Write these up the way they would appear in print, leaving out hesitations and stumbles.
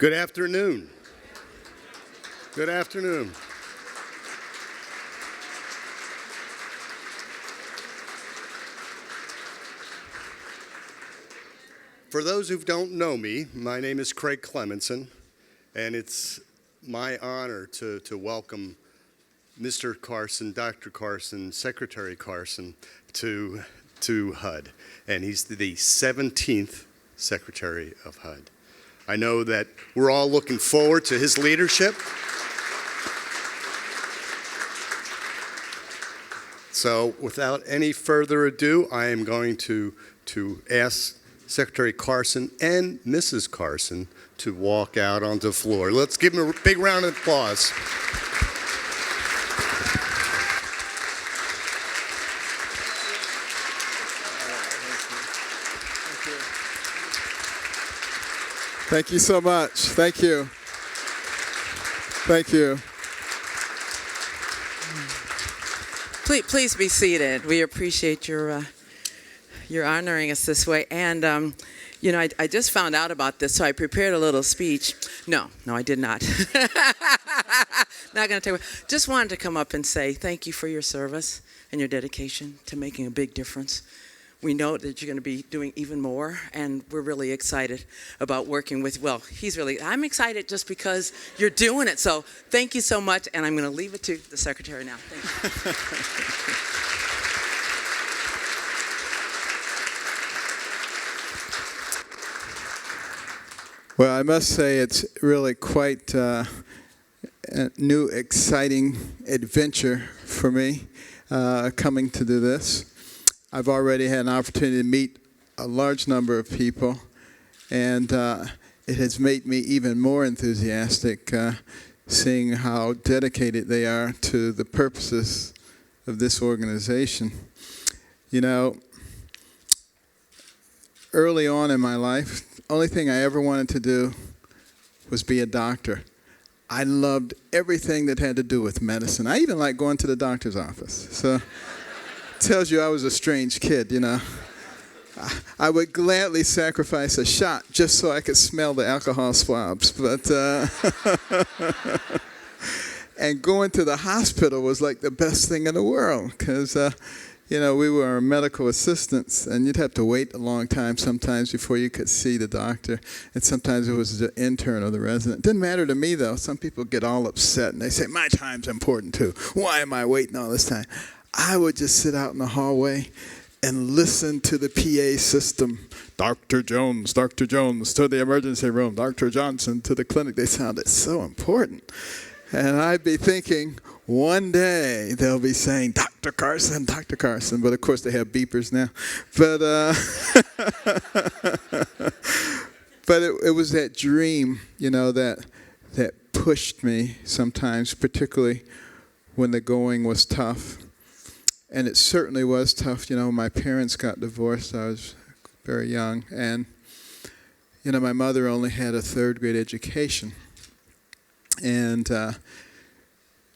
Good afternoon. Good afternoon. For those who don't know me, my name is Craig Clemenson, and it's my honor to welcome Mr. Carson, Dr. Carson, Secretary Carson to HUD. And he's the 17th Secretary of HUD. I know that we're all looking forward to his leadership. So without any further ado, I am going to ask Secretary Carson and Mrs. Carson to walk out onto the floor. Let's give them a big round of applause. Thank you so much. Thank you. Thank you. Please be seated. We appreciate your honoring us this way. And, I just found out about this, so I prepared a little speech. No, I did not. Not going to take. Just wanted to come up and say thank you for your service and your dedication to making a big difference. We know that you're going to be doing even more, and we're really excited about working with, I'm excited just because you're doing it. So thank you so much, and I'm going to leave it to the Secretary now. Thank you. Well, I must say it's really quite a new, exciting adventure for me coming to do this. I've already had an opportunity to meet a large number of people, and it has made me even more enthusiastic seeing how dedicated they are to the purposes of this organization. You know, early on in my life, the only thing I ever wanted to do was be a doctor. I loved everything that had to do with medicine. I even liked going to the doctor's office. So tells you I was a strange kid, you know. I would gladly sacrifice a shot just so I could smell the alcohol swabs. But and going to the hospital was like the best thing in the world because, we were medical assistants, and you'd have to wait a long time sometimes before you could see the doctor. And sometimes it was the intern or the resident. It didn't matter to me, though. Some people get all upset, and they say, my time's important, too. Why am I waiting all this time? I would just sit out in the hallway and listen to the PA system. Dr. Jones to the emergency room. Dr. Johnson to the clinic. They sounded so important. And I'd be thinking, one day they'll be saying, Dr. Carson. But, of course, they have beepers now. But it was that dream, that pushed me sometimes, particularly when the going was tough. And it certainly was tough. My parents got divorced. I was very young. And, my mother only had a third-grade education. And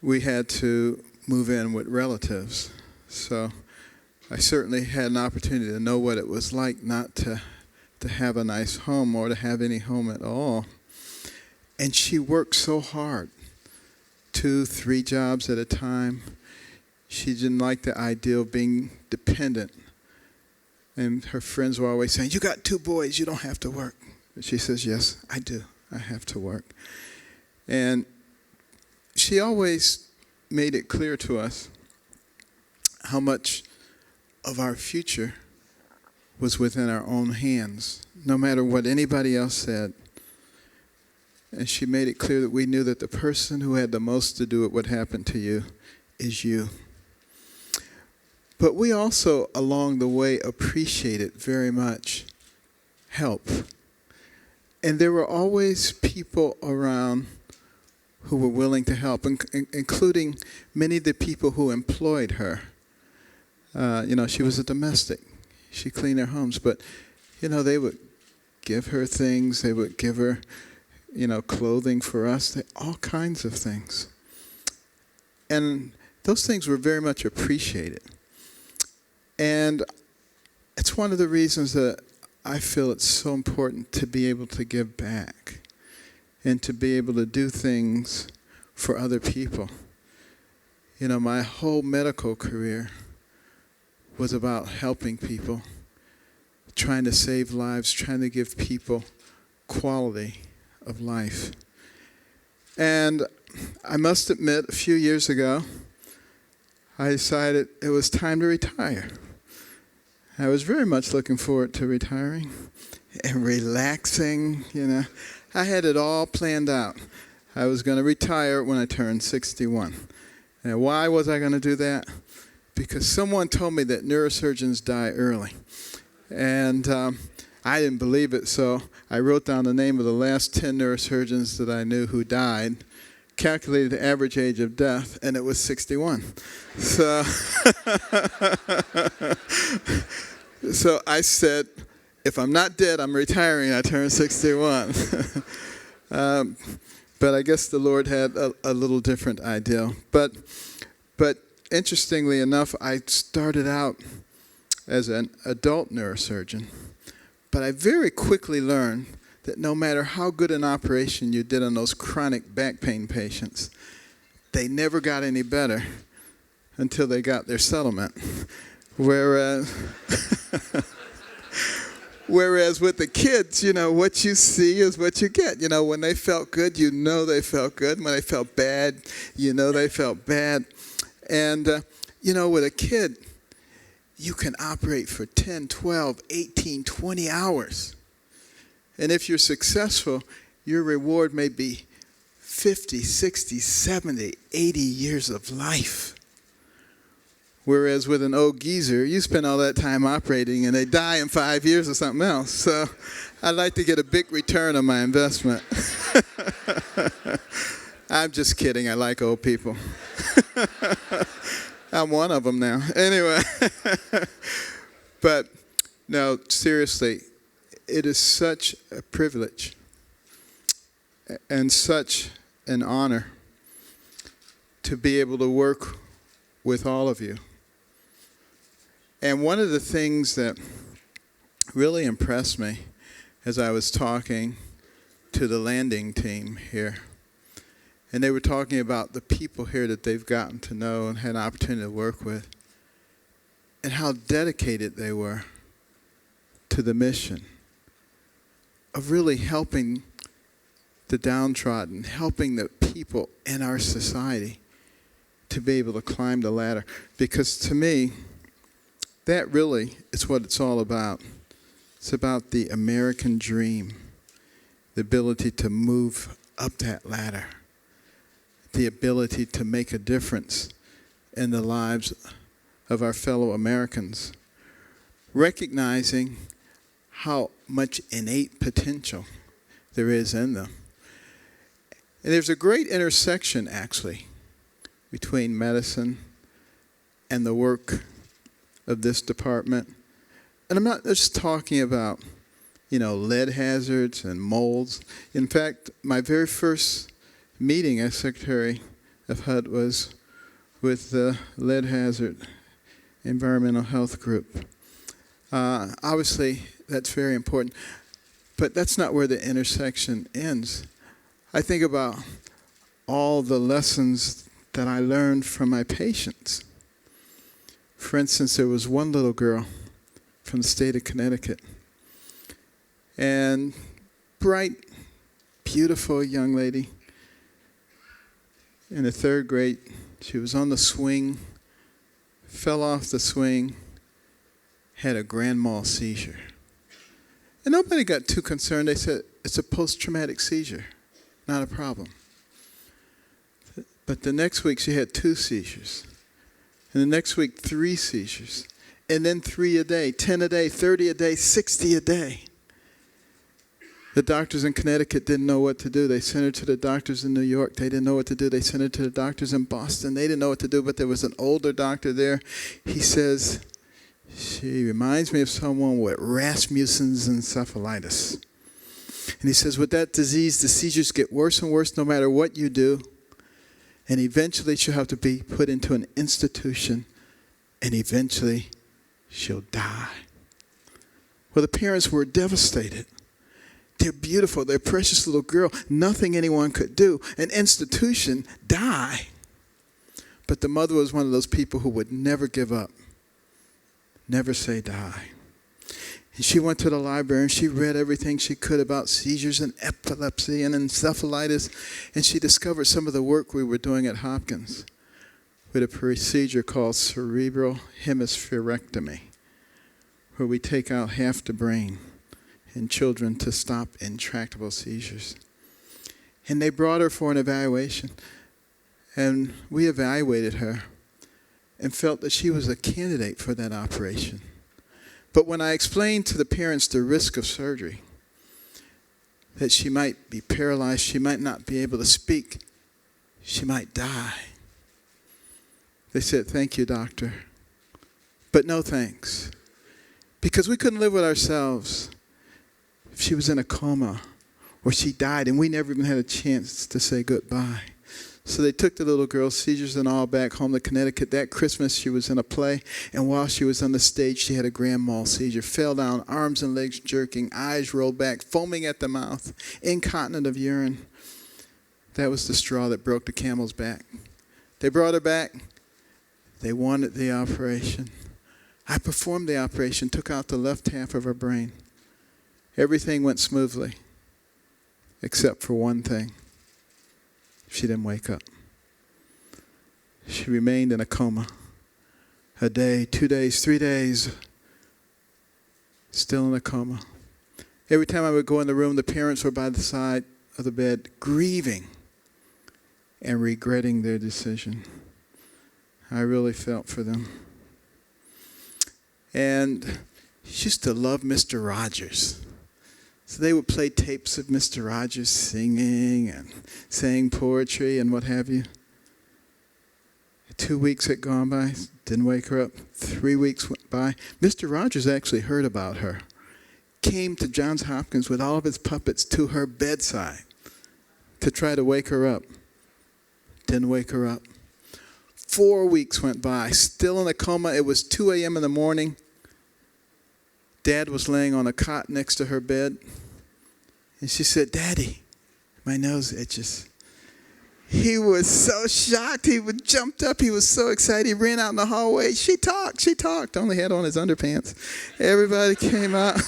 we had to move in with relatives. So I certainly had an opportunity to know what it was like not to have a nice home or to have any home at all. And she worked so hard, 2-3 jobs at a time. She didn't like the idea of being dependent. And her friends were always saying, you got 2 boys, you don't have to work. But she says, yes, I do. I have to work. And she always made it clear to us how much of our future was within our own hands, no matter what anybody else said. And she made it clear that we knew that the person who had the most to do with what happened to you is you. But we also, along the way, appreciated very much help. And there were always people around who were willing to help, including many of the people who employed her. She was a domestic. She cleaned their homes. But, they would give her things. They would give her, clothing for us, all kinds of things. And those things were very much appreciated. And it's one of the reasons that I feel it's so important to be able to give back. and to be able to do things for other people. You know, my whole medical career was about helping people, trying to save lives, trying to give people quality of life. And I must admit, a few years ago, I decided it was time to retire. I was very much looking forward to retiring and relaxing, you know. I had it all planned out. I was going to retire when I turned 61. And why was I going to do that? Because someone told me that neurosurgeons die early. And I didn't believe it, so I wrote down the name of the last 10 neurosurgeons that I knew who died, calculated the average age of death, and it was 61. So, so I said, if I'm not dead, I'm retiring. I turned 61. But I guess the Lord had a little different idea. But interestingly enough, I started out as an adult neurosurgeon. But I very quickly learned that no matter how good an operation you did on those chronic back pain patients, they never got any better until they got their settlement. Whereas with the kids, you know, what you see is what you get. You know, when they felt good, you know they felt good. When they felt bad, you know they felt bad. And, you know, with a kid, you can operate for 10, 12, 18, 20 hours. And if you're successful, your reward may be 50, 60, 70, 80 years of life. Whereas with an old geezer, you spend all that time operating and they die in 5 years or something else. So I'd like to get a big return on my investment. I'm just kidding. I like old people. I'm one of them now. Anyway. But no, seriously, it is such a privilege and such an honor to be able to work with all of you. And one of the things that really impressed me as I was talking to the landing team here, and they were talking about the people here that they've gotten to know and had an opportunity to work with, and how dedicated they were to the mission of really helping the downtrodden, helping the people in our society to be able to climb the ladder. Because to me, that really is what it's all about. It's about the American dream, the ability to move up that ladder, the ability to make a difference in the lives of our fellow Americans, recognizing how much innate potential there is in them. And there's a great intersection, actually, between medicine and the work of this department. And I'm not just talking about, you know, lead hazards and molds. In fact, my very first meeting as Secretary of HUD was with the Lead Hazard Environmental Health Group. Obviously, that's very important, but that's not where the intersection ends. I think about all the lessons that I learned from my patients. For instance, there was one little girl from the state of Connecticut, and bright, beautiful young lady. In the third grade, she was on the swing, fell off the swing, had a grand mal seizure. And nobody got too concerned. They said, it's a post-traumatic seizure, not a problem. But the next week, she had 2 seizures. And the next week, 3 seizures. And then 3 a day, 10 a day, 30 a day, 60 a day. The doctors in Connecticut didn't know what to do. They sent her to the doctors in New York. They didn't know what to do. They sent her to the doctors in Boston. They didn't know what to do, but there was an older doctor there. He says, she reminds me of someone with Rasmussen's encephalitis. And he says, with that disease, the seizures get worse and worse no matter what you do. And eventually she'll have to be put into an institution. And eventually she'll die. Well, the parents were devastated. They're beautiful. They're a precious little girl. Nothing anyone could do. An institution, die. But the mother was one of those people who would never give up, never say die. And she went to the library and she read everything she could about seizures and epilepsy and encephalitis. And she discovered some of the work we were doing at Hopkins with a procedure called cerebral hemispherectomy, where we take out half the brain in children to stop intractable seizures. And they brought her for an evaluation. And we evaluated her and felt that she was a candidate for that operation. But when I explained to the parents the risk of surgery, that she might be paralyzed, she might not be able to speak, she might die, they said, "Thank you, doctor, but no thanks." Because we couldn't live with ourselves if she was in a coma or she died and we never even had a chance to say goodbye. So they took the little girl, seizures and all, back home to Connecticut. That Christmas, she was in a play, and while she was on the stage, she had a grand mal seizure. Fell down, arms and legs jerking, eyes rolled back, foaming at the mouth, incontinent of urine. That was the straw that broke the camel's back. They brought her back. They wanted the operation. I performed the operation, took out the left half of her brain. Everything went smoothly, except for one thing. She didn't wake up. She remained in a coma. A day, 2 days, 3 days, still in a coma. Every time I would go in the room, the parents were by the side of the bed, grieving and regretting their decision. I really felt for them. And she used to love Mr. Rogers. So they would play tapes of Mr. Rogers singing and saying poetry and what have you. 2 weeks had gone by, didn't wake her up. 3 weeks went by. Mr. Rogers actually heard about her. Came to Johns Hopkins with all of his puppets to her bedside to try to wake her up. Didn't wake her up. 4 weeks went by, still in a coma. It was 2 a.m. in the morning. Dad was laying on a cot next to her bed. And she said, "Daddy, my nose itches." He was so shocked. He jumped up. He was so excited. He ran out in the hallway. She talked. Only had on his underpants. Everybody came out.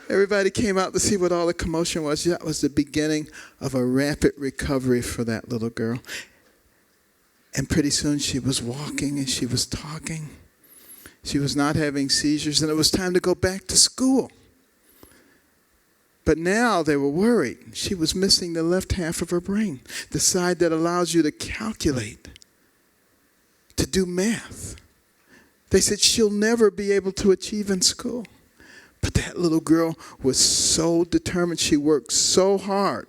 Everybody came out to see what all the commotion was. That was the beginning of a rapid recovery for that little girl. And pretty soon she was walking and she was talking. She was not having seizures, and it was time to go back to school. But now they were worried. She was missing the left half of her brain, the side that allows you to calculate, to do math. They said she'll never be able to achieve in school. But that little girl was so determined. She worked so hard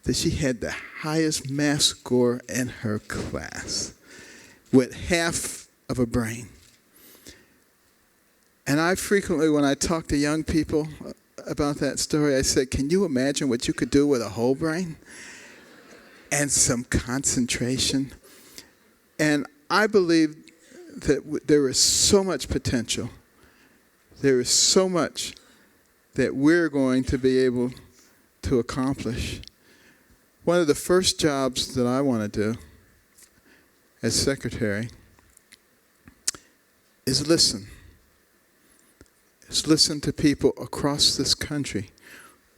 that she had the highest math score in her class with half of a brain. And I frequently, when I talk to young people about that story, I said, "Can you imagine what you could do with a whole brain and some concentration?" And I believe that there is so much potential. There is so much that we're going to be able to accomplish. One of the first jobs that I want to do as secretary is listen. Is listen to people across this country.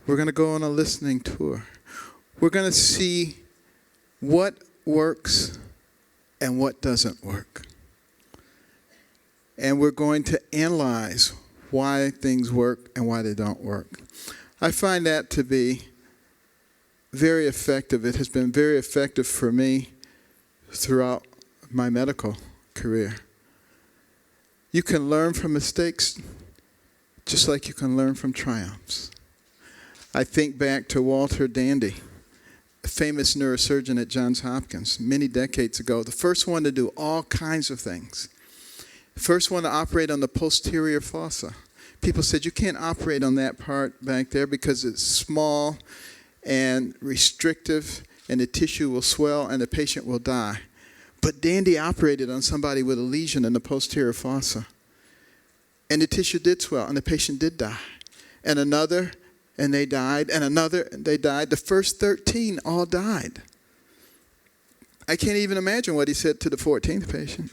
We're going to go on a listening tour. We're going to see what works and what doesn't work. And we're going to analyze why things work and why they don't work. I find that to be very effective. It has been very effective for me throughout my medical career. You can learn from mistakes just like you can learn from triumphs. I think back to Walter Dandy, a famous neurosurgeon at Johns Hopkins many decades ago, the first one to do all kinds of things. The first one to operate on the posterior fossa. People said, "You can't operate on that part back there because it's small and restrictive and the tissue will swell and the patient will die." But Dandy operated on somebody with a lesion in the posterior fossa. And the tissue did swell and the patient did die. and another, and they died, and another, and they died. The first 13 all died. I can't even imagine what he said to the 14th patient.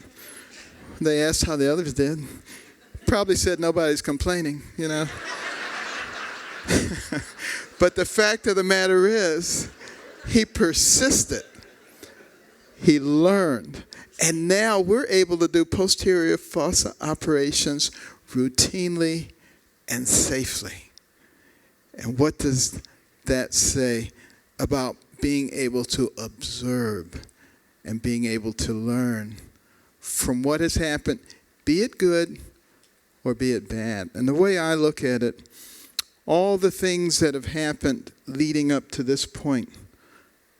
They asked how the others did. Probably said nobody's complaining, you know. But the fact of the matter is, he persisted. He learned. And now we're able to do posterior fossa operations routinely and safely. And what does that say about being able to observe and being able to learn from what has happened, be it good or be it bad? And the way I look at it, all the things that have happened leading up to this point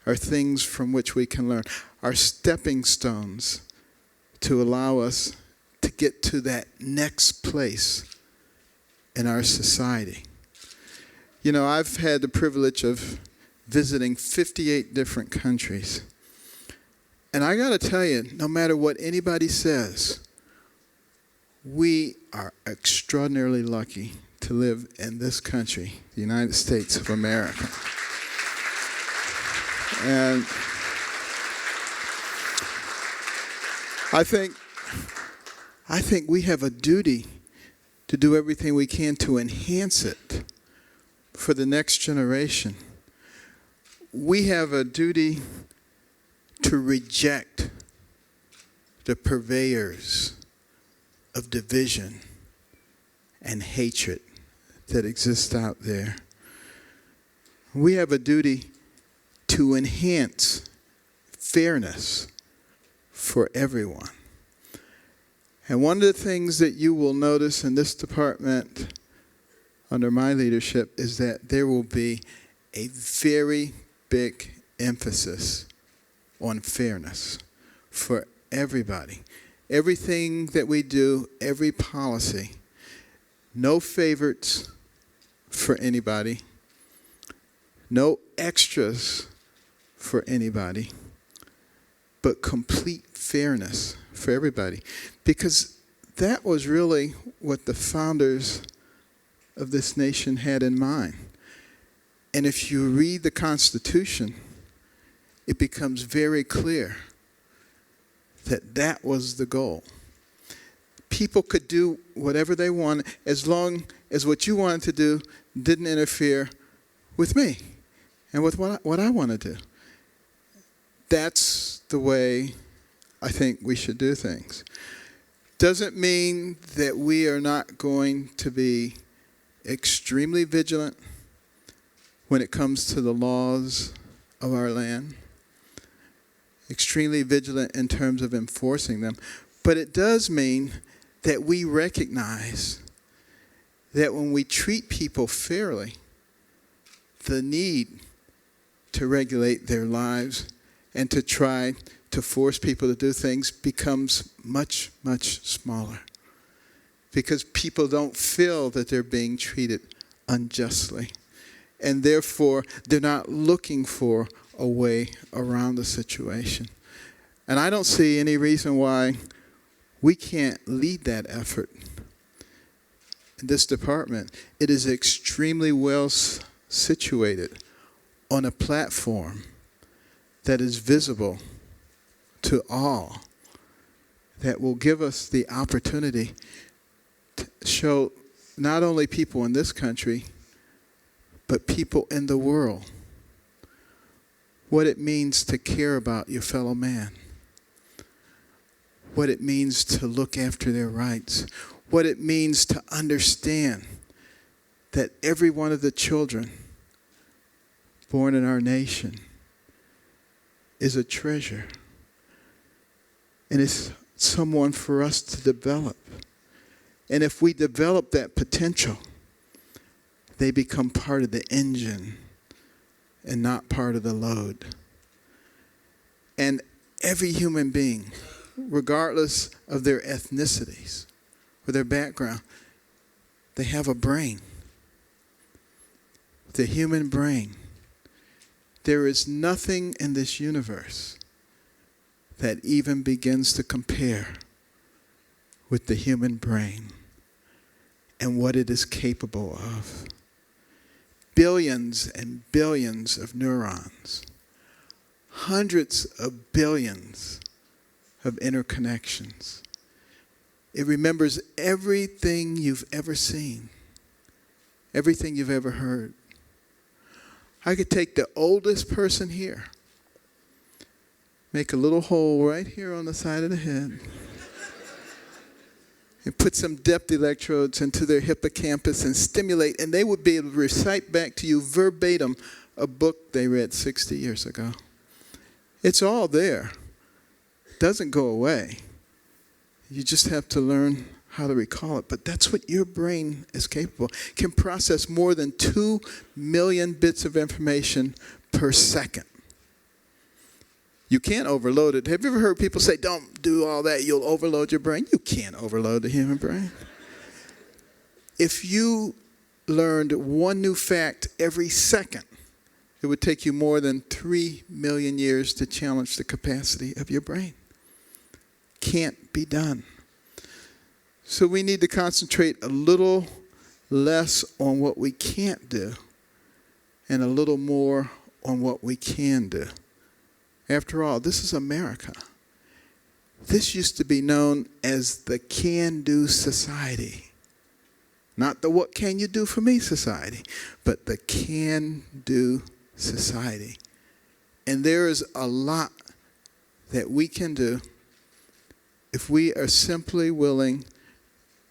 are things from which we can learn, are stepping stones to allow us to get to that next place in our society. You know, I've had the privilege of visiting 58 different countries. And I got to tell you, no matter what anybody says, we are extraordinarily lucky to live in this country, the United States of America. And I think we have a duty to do everything we can to enhance it for the next generation. We have a duty to reject the purveyors of division and hatred that exist out there. We have a duty to enhance fairness for everyone. And one of the things that you will notice in this department under my leadership is that there will be a very big emphasis on fairness for everybody. Everything that we do, every policy, no favorites for anybody, no extras for anybody, but complete fairness for everybody. Because that was really what the founders of this nation had in mind. And if you read the Constitution, it becomes very clear that that was the goal. People could do whatever they wanted as long as what you wanted to do didn't interfere with me and with what I want to do. That's the way I think we should do things. Doesn't mean that we are not going to be extremely vigilant when it comes to the laws of our land, extremely vigilant in terms of enforcing them. But it does mean that we recognize that when we treat people fairly, the need to regulate their lives and to try to force people to do things becomes much, much smaller. Because people don't feel that they're being treated unjustly. And therefore, they're not looking for a way around the situation. And I don't see any reason why we can't lead that effort in this department. It is extremely well situated on a platform that is visible to all, that will give us the opportunity to show not only people in this country, but people in the world what it means to care about your fellow man, what it means to look after their rights, what it means to understand that every one of the children born in our nation is a treasure. And it's someone for us to develop. And if we develop that potential, they become part of the engine and not part of the load. And every human being, regardless of their ethnicities or their background, they have a brain. The human brain. There is nothing in this universe that even begins to compare with the human brain and what it is capable of. billions and billions of neurons, hundreds of billions of interconnections. It remembers everything you've ever seen, everything you've ever heard. I could take the oldest person here, make a little hole right here on the side of the head, and put some depth electrodes into their hippocampus and stimulate, and they would be able to recite back to you verbatim a book they read 60 years ago. It's all there. It doesn't go away. You just have to learn how to recall it. But that's what your brain is capable of. Can process more than 2 million bits of information per second. You can't overload it. Have you ever heard people say, don't do all that, you'll overload your brain? You can't overload the human brain. If you learned one new fact every second, it would take you more than 3 million years to challenge the capacity of your brain. Can't be done. So we need to concentrate a little less on what we can't do and a little more on what we can do. After all, this is America. This used to be known as the can-do society. Not the what can you do for me society, but the can-do society. And there is a lot that we can do if we are simply willing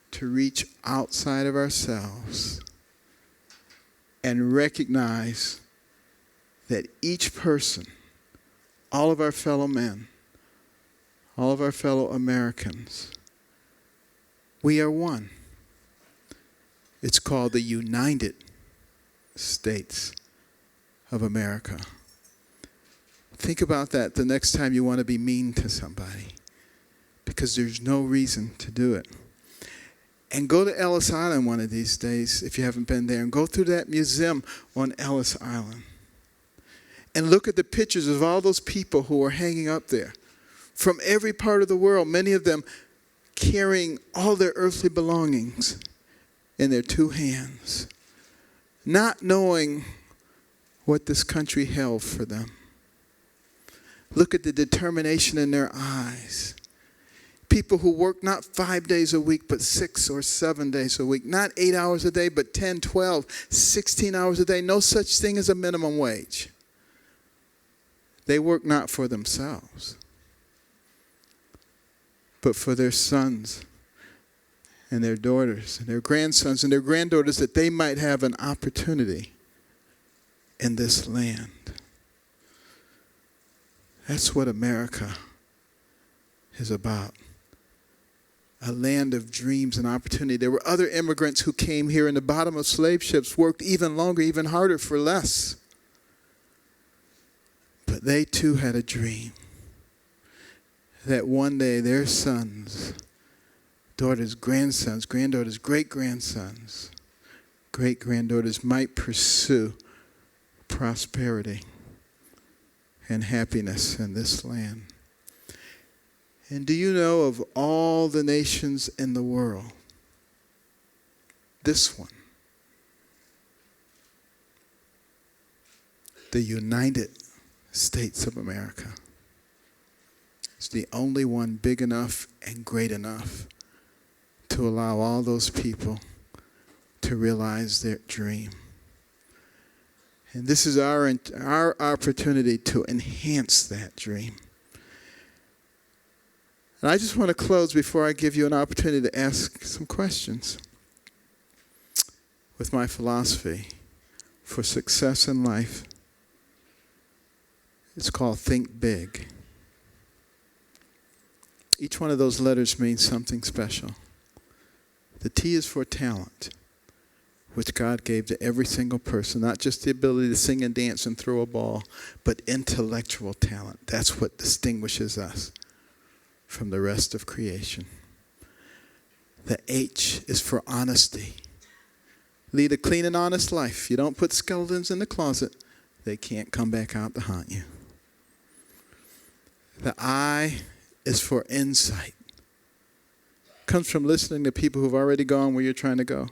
to reach outside of ourselves and recognize that each person, all of our fellow men, all of our fellow Americans, we are one. It's called the United States of America. Think about that the next time you want to be mean to somebody, because there's no reason to do it. And go to Ellis Island one of these days if you haven't been there, and go through that museum on Ellis Island. And look at the pictures of all those people who are hanging up there from every part of the world, many of them carrying all their earthly belongings in their two hands, not knowing what this country held for them. Look at the determination in their eyes. People who work not 5 days a week, but 6 or 7 days a week. Not 8 hours a day, but 10, 12, 16 hours a day. No such thing as a minimum wage. They work not for themselves, but for their sons and their daughters and their grandsons and their granddaughters, that they might have an opportunity in this land. That's what America is about. A land of dreams and opportunity. There were other immigrants who came here in the bottom of slave ships, worked even longer, even harder for less. But they too had a dream that one day their sons, daughters, grandsons, granddaughters, great-grandsons, great-granddaughters might pursue prosperity and happiness in this land. And do you know, of all the nations in the world, this one, the United States of America, is the only one big enough and great enough to allow all those people to realize their dream. And this is our opportunity to enhance that dream. And I just want to close before I give you an opportunity to ask some questions with my philosophy for success in life. It's called Think Big. Each one of those letters means something special. The T is for talent, which God gave to every single person, not just the ability to sing and dance and throw a ball, but intellectual talent. That's what distinguishes us from the rest of creation. The H is for honesty. Lead a clean and honest life. You don't put skeletons in the closet, they can't come back out to haunt you. The I is for insight. Comes from listening to people who've already gone where you're trying to go.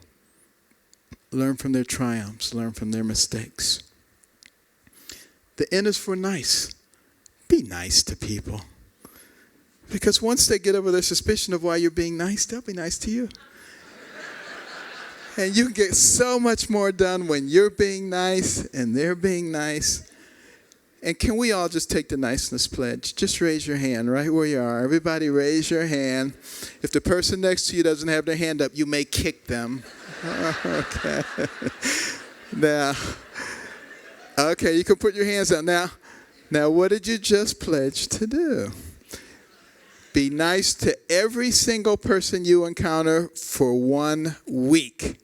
Learn from their triumphs. Learn from their mistakes. The N is for nice. Be nice to people. Because once they get over their suspicion of why you're being nice, they'll be nice to you. And you can get so much more done when you're being nice and they're being nice. And can we all just take the niceness pledge? Just raise your hand right where you are. Everybody raise your hand. If the person next to you doesn't have their hand up, you may kick them. Okay. Now, okay, you can put your hands out. Now, what did you just pledge to do? Be nice to every single person you encounter for 1 week.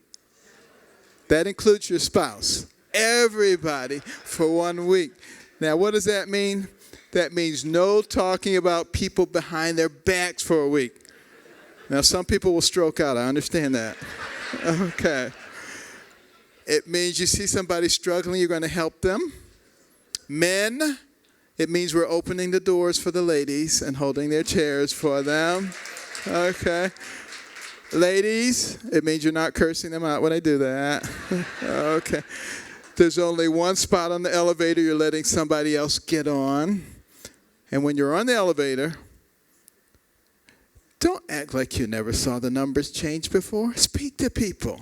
That includes your spouse. Everybody for 1 week. Now, what does that mean? That means no talking about people behind their backs for a week. Now, some people will stroke out. I understand that. Okay. It means you see somebody struggling, you're going to help them. Men, it means we're opening the doors for the ladies and holding their chairs for them. Okay. Ladies, it means you're not cursing them out when I do that. Okay. There's only one spot on the elevator you're letting somebody else get on. And when you're on the elevator, don't act like you never saw the numbers change before. Speak to people.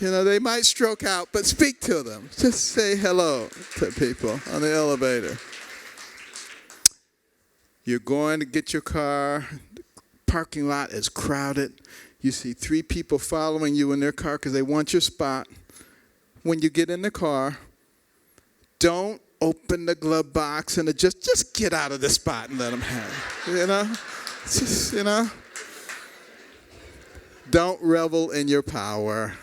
You know, they might stroke out, but speak to them. Just say hello to people on the elevator. You're going to get your car. The parking lot is crowded. You see 3 people following you in their car because they want your spot. When you get in the car, don't open the glove box and just get out of the spot and let them have it. You know? Just, you know? Don't revel in your power.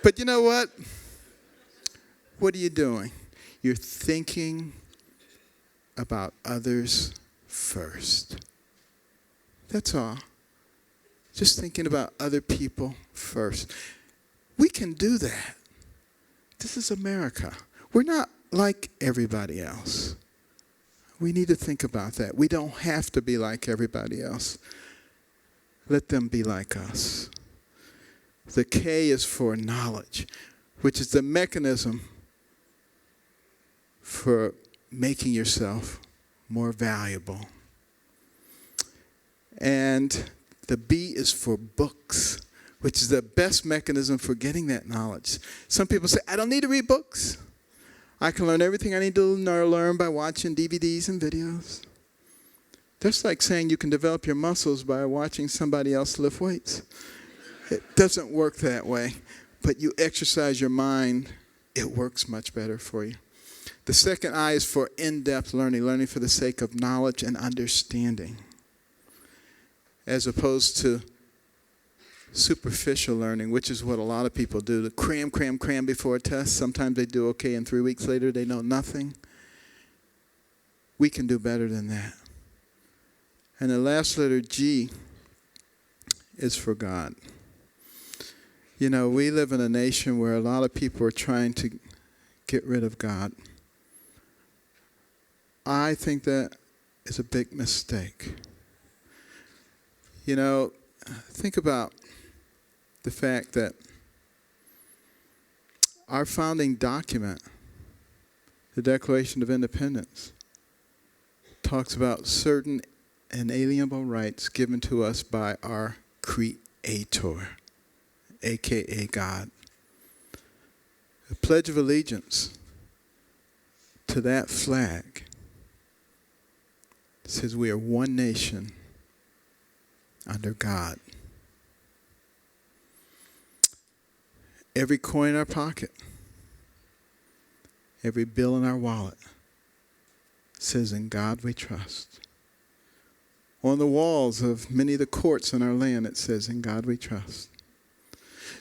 But you know what? What are you doing? You're thinking about others first. That's all. Just thinking about other people first. We can do that. This is America. We're not like everybody else. We need to think about that. We don't have to be like everybody else. Let them be like us. The K is for knowledge, which is the mechanism for making yourself more valuable. And the B is for books, which is the best mechanism for getting that knowledge. Some people say, I don't need to read books. I can learn everything I need to learn by watching DVDs and videos. That's like saying you can develop your muscles by watching somebody else lift weights. It doesn't work that way. But you exercise your mind, it works much better for you. The second I is for in-depth learning, learning for the sake of knowledge and understanding, as opposed to superficial learning, which is what a lot of people do, to cram before a test. Sometimes they do okay, and 3 weeks later they know nothing. We can do better than that. And the last letter, G, is for God. You know, we live in a nation where a lot of people are trying to get rid of God. I think that is a big mistake. You know, think about the fact that our founding document, the Declaration of Independence, talks about certain inalienable rights given to us by our Creator, a.k.a. God. The Pledge of Allegiance to that flag says we are one nation under God. Every coin in our pocket, every bill in our wallet says, in God we trust. On the walls of many of the courts in our land, it says, in God we trust.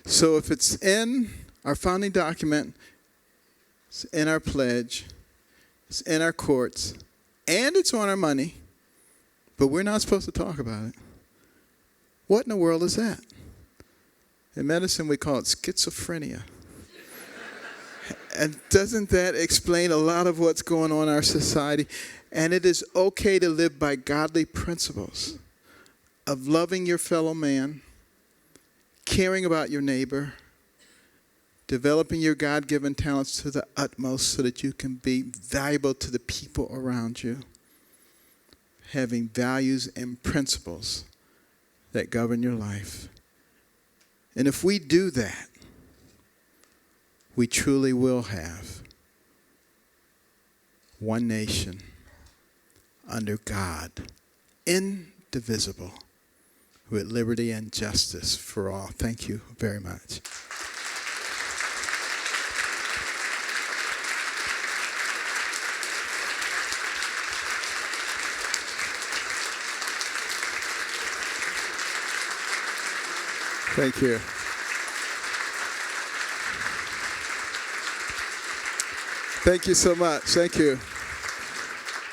So if it's in our founding document, it's in our pledge, it's in our courts, and it's on our money, but we're not supposed to talk about it, what in the world is that? In medicine, we call it schizophrenia. And doesn't that explain a lot of what's going on in our society? And it is okay to live by godly principles of loving your fellow man, caring about your neighbor, developing your God-given talents to the utmost so that you can be valuable to the people around you, having values and principles that govern your life. And if we do that, we truly will have one nation under God, indivisible, with liberty and justice for all. Thank you very much. Thank you. Thank you so much. Thank you.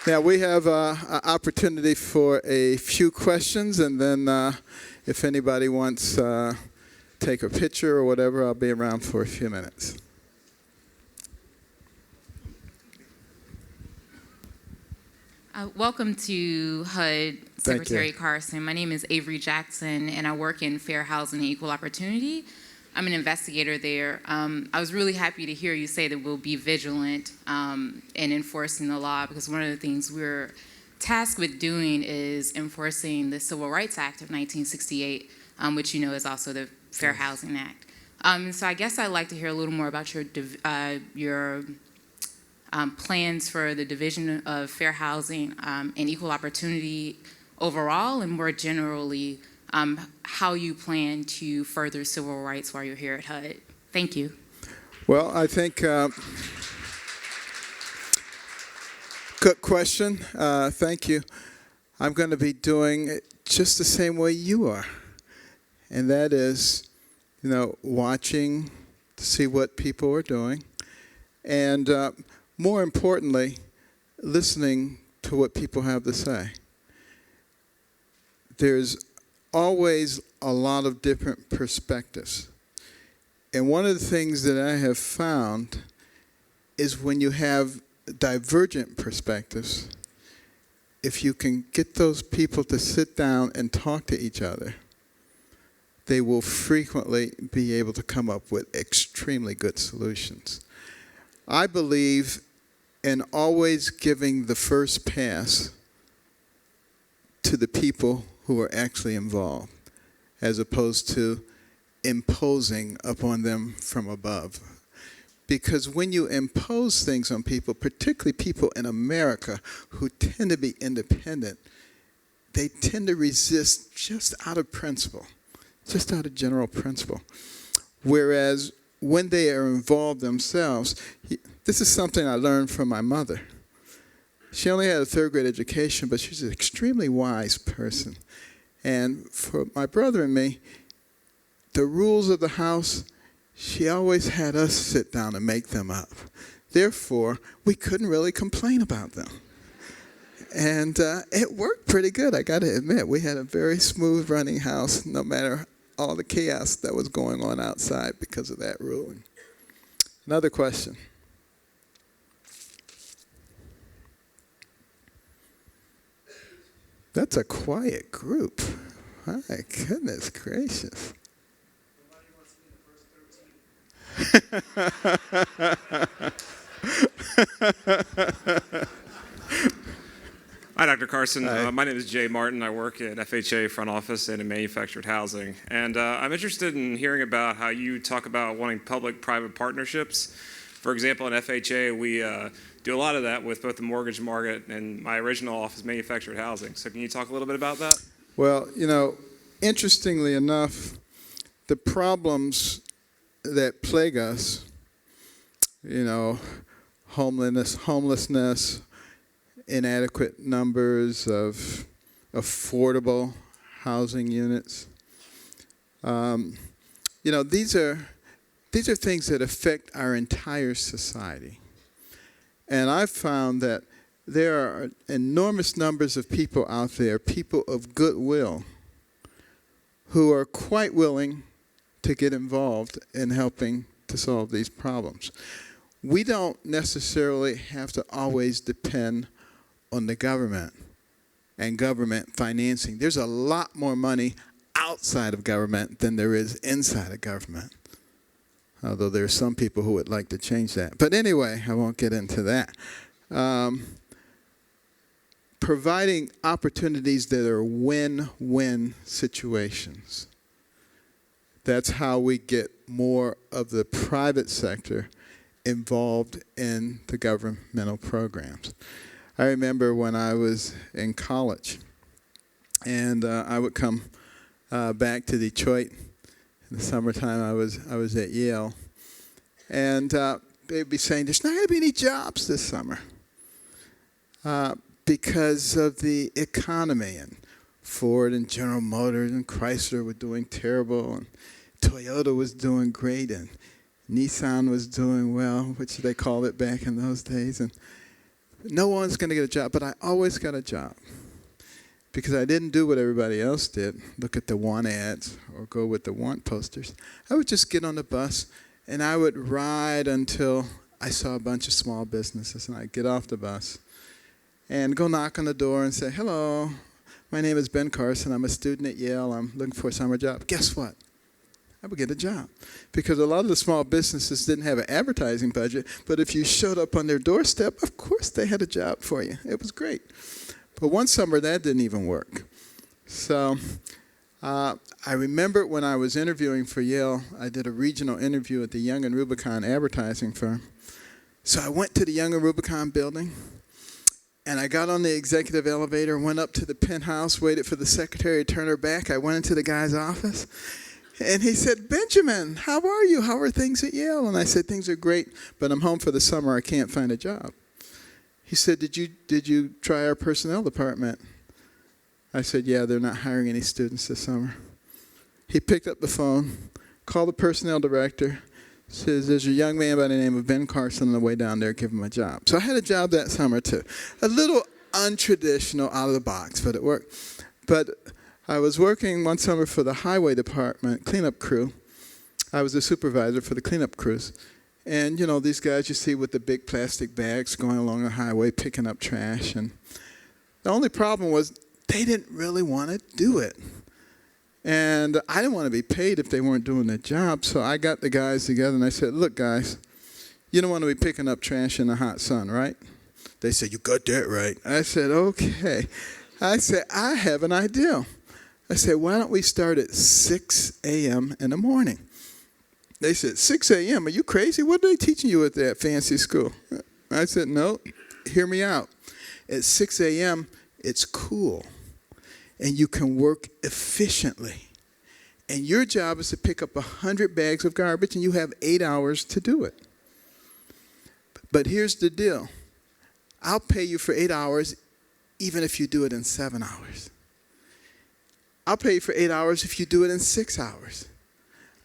Now, we have an opportunity for a few questions, and then if anybody wants to take a picture or whatever, I'll be around for a few minutes. Welcome to HUD, Secretary Carson. My name is Avery Jackson, and I work in Fair Housing and Equal Opportunity. I'm an investigator there. I was really happy to hear you say that we'll be vigilant in enforcing the law, because one of the things we're tasked with doing is enforcing the Civil Rights Act of 1968, which you know is also the Fair Housing Act. So I guess I'd like to hear a little more about your plans for the division of fair housing and equal opportunity overall, and more generally, how you plan to further civil rights while you're here at HUD. Thank you. Well, I think good question. Thank you. I'm going to be doing it just the same way you are, and that is, watching to see what people are doing, and more importantly, listening to what people have to say. There's always a lot of different perspectives. And one of the things that I have found is when you have divergent perspectives, if you can get those people to sit down and talk to each other, they will frequently be able to come up with extremely good solutions. I believe in always giving the first pass to the people who are actually involved, as opposed to imposing upon them from above. Because when you impose things on people, particularly people in America who tend to be independent, they tend to resist just out of principle, just out of general principle. Whereas when they are involved themselves, this is something I learned from my mother. She only had a third-grade education, but she's an extremely wise person. And for my brother and me, the rules of the house, she always had us sit down and make them up. Therefore, we couldn't really complain about them. And it worked pretty good, I got to admit. We had a very smooth running house, no matter all the chaos that was going on outside because of that ruling. Another question. That's a quiet group. My goodness gracious. Hi, Dr. Carson. Hi. My name is Jay Martin. I work at FHA front office and in manufactured housing. And I'm interested in hearing about how you talk about wanting public-private partnerships. For example, in FHA, we do a lot of that with both the mortgage market and my original office, manufactured housing. So can you talk a little bit about that? Well, interestingly enough, the problems that plague us, homelessness, inadequate numbers of affordable housing units. These are things that affect our entire society. And I've found that there are enormous numbers of people out there, people of goodwill, who are quite willing to get involved in helping to solve these problems. We don't necessarily have to always depend on the government and government financing. There's a lot more money out outside of government than there is inside of government. Although there are some people who would like to change that. But anyway, I won't get into that. Providing opportunities that are win-win situations. That's how we get more of the private sector involved in the governmental programs. I remember when I was in college, and I would come back to Detroit in the summertime. I was at Yale, and they'd be saying, "There's not going to be any jobs this summer because of the economy." And Ford and General Motors and Chrysler were doing terrible, and Toyota was doing great, and Nissan was doing well, which they called it back in those days. And no one's going to get a job, but I always got a job because I didn't do what everybody else did, look at the want ads or go with the want posters. I would just get on the bus, and I would ride until I saw a bunch of small businesses, and I'd get off the bus and go knock on the door and say, "Hello, my name is Ben Carson. I'm a student at Yale. I'm looking for a summer job." Guess what? I would get a job because a lot of the small businesses didn't have an advertising budget, but if you showed up on their doorstep, of course they had a job for you. It was great. But one summer that didn't even work. So I remember when I was interviewing for Yale, I did a regional interview at the Young and Rubicon advertising firm. So I went to the Young and Rubicon building, and I got on the executive elevator, went up to the penthouse, waited for the secretary to turn her back. I went into the guy's office. And he said, "Benjamin, how are you? How are things at Yale?" And I said, "Things are great, but I'm home for the summer. I can't find a job." He said, Did you try our personnel department?" I said, "Yeah, they're not hiring any students this summer." He picked up the phone, called the personnel director, says, "There's a young man by the name of Ben Carson on the way down there. Give him a job." So I had a job that summer, too. A little untraditional, out of the box, but it worked. But I was working one summer for the highway department cleanup crew. I was a supervisor for the cleanup crews. And, you know, these guys you see with the big plastic bags going along the highway picking up trash. And the only problem was they didn't really want to do it. And I didn't want to be paid if they weren't doing their job. So I got the guys together and I said, "Look, guys, you don't want to be picking up trash in the hot sun, right?" They said, "You got that right." I said, "Okay." I said, "I have an idea." I said, "Why don't we start at 6 a.m. in the morning?" They said, 6 a.m.? Are you crazy? What are they teaching you at that fancy school? I said, "No, hear me out. At 6 a.m., it's cool, and you can work efficiently. And your job is to pick up 100 bags of garbage, and you have 8 hours to do it. But here's the deal. I'll pay you for 8 hours even if you do it in 7 hours. I'll pay you for 8 hours if you do it in 6 hours.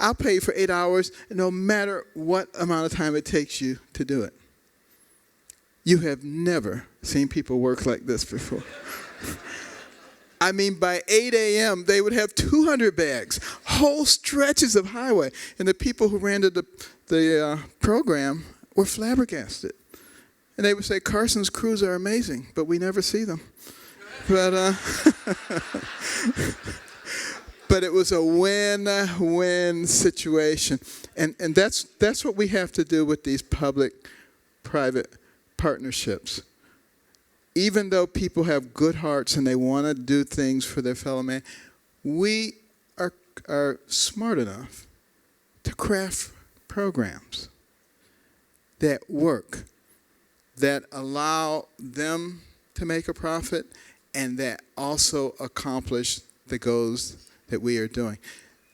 I'll pay you for 8 hours no matter what amount of time it takes you to do it." You have never seen people work like this before. I mean, by 8 a.m., they would have 200 bags, whole stretches of highway. And the people who ran the program were flabbergasted. And they would say, "Carson's crews are amazing, but we never see them." But but it was a win-win situation. And that's what we have to do with these public-private partnerships. Even though people have good hearts and they want to do things for their fellow man, we are smart enough to craft programs that work, that allow them to make a profit, and that also accomplish the goals that we are doing.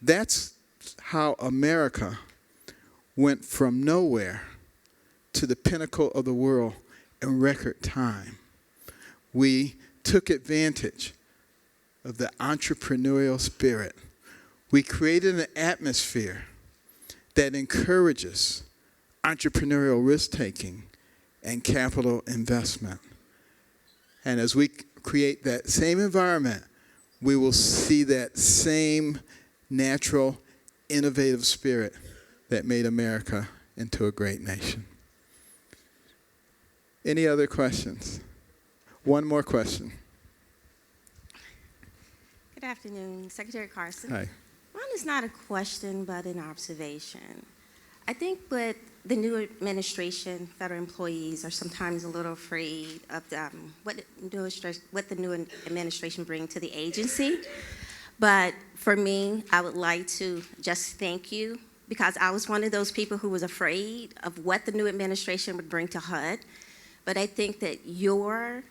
That's how America went from nowhere to the pinnacle of the world in record time. We took advantage of the entrepreneurial spirit. We created an atmosphere that encourages entrepreneurial risk-taking and capital investment. And as we create that same environment, we will see that same natural, innovative spirit that made America into a great nation. Any other questions? One more question. Good afternoon, Secretary Carson. Hi. Mine is not a question, but an observation. I think with the new administration, federal employees are sometimes a little afraid of what the new administration bring to the agency. But for me, I would like to just thank you, because I was one of those people who was afraid of what the new administration would bring to HUD. But I think that your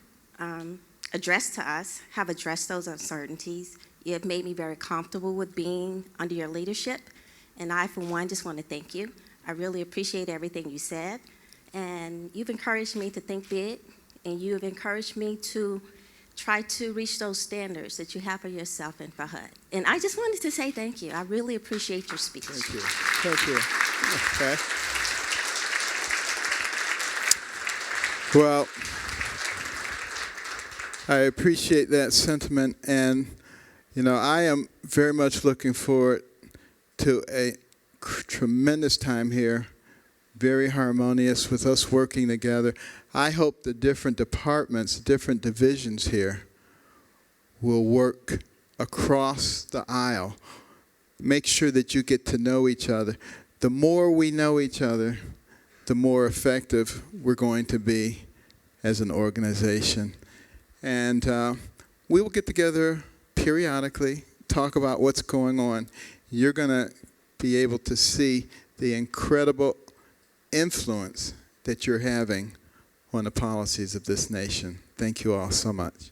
address to us have addressed those uncertainties. You have made me very comfortable with being under your leadership. And I, for one, just want to thank you. I really appreciate everything you said. And you've encouraged me to think big, and you have encouraged me to try to reach those standards that you have for yourself and for HUD. And I just wanted to say thank you. I really appreciate your speech. Thank you. Thank you. Okay. Well, I appreciate that sentiment, and I am very much looking forward to a tremendous time here, very harmonious with us working together. I hope the different departments, different divisions here will work across the aisle. Make sure that you get to know each other. The more we know each other, the more effective we're going to be as an organization. And we will get together periodically, talk about what's going on. You're going to be able to see the incredible influence that you're having on the policies of this nation. Thank you all so much.